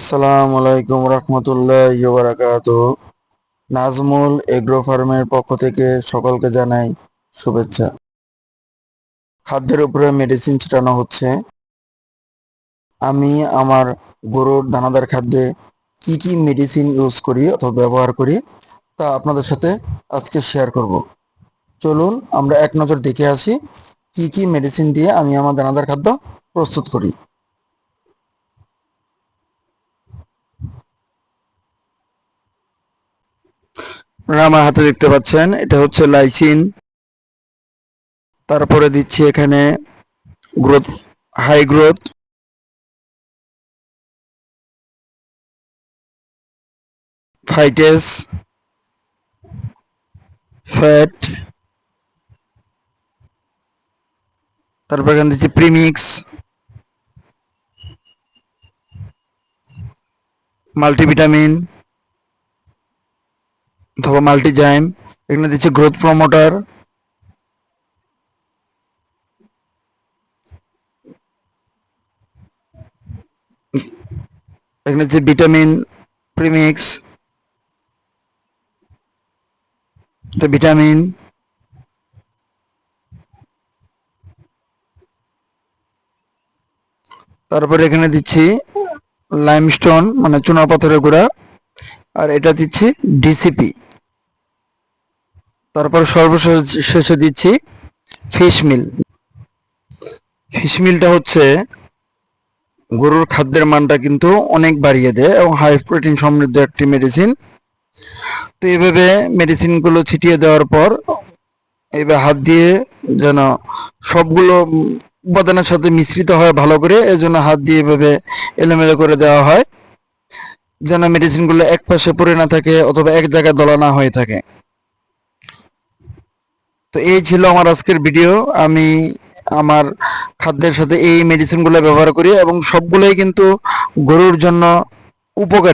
আসসালামু আলাইকুম রহমতুল্লাহি ওয়া বারাকাতুহু। নাজমুল এগ্রো ফার্মের পক্ষ থেকে সকলকে জানাই শুভেচ্ছা। খাদ্যের উপরে মেডিসিন ছিটানো হচ্ছে। আমি আমার গরুর দানাদার খাদ্যে কি কি মেডিসিন ইউজ করি অথবা ব্যবহার করি তা আপনাদের সাথে আজকে শেয়ার করব। চলুন আমরা এক নজর দেখে আসি কি কি মেডিসিন দিয়ে আমি আমার দানাদার খাদ্য প্রস্তুত করি। আপনারা আমার হাতে দেখতে পাচ্ছেন, এটা হচ্ছে লাইসিন। তারপরে দিচ্ছি এখানে গ্রোথ, হাই গ্রোথ, ফাইটেস, ফ্যাট। তারপর এখানে দিচ্ছি প্রিমিক্স, মাল্টিভিটামিন অথবা মাল্টিজাইম। এখানে দিচ্ছি গ্রোথ প্রমোটার, এখানে দিচ্ছি ভিটামিন প্রিমিক্স, ভিটামিন। তারপরে এখানে দিচ্ছি লাইমস্টোন মানে চুনাপাথরের গুঁড়া, আর এটা দিচ্ছি ডিসিপি। তারপর সর্বশেষে দিচ্ছি ফিশ মিল। ফিশ মিলটা হচ্ছে গরুর খাদ্যের মানটা কিন্তু অনেক বাড়িয়ে দেয় এবং হাই প্রোটিন সমৃদ্ধ একটি মেডিসিন। তো এইভাবে মেডিসিনগুলো ছিটিয়ে দেওয়ার পর এইভাবে হাত দিয়ে যেন সবগুলো উপাদানের সাথে মিশ্রিত হয় ভালো করে, এজন্য হাত দিয়ে এভাবে এলোমেলো করে দেওয়া হয় যেন মেডিসিনগুলো এক পাশে পড়ে না থাকে অথবা এক জায়গায় দলা না হয়ে থাকে। তো এই ছিল আমার আজকের ভিডিও। আমি আমার খাদ্যের সাথে এই মেডিসিনগুলো ব্যবহার করি এবং সবগুলোই কিন্তু গরুর জন্য উপকারী।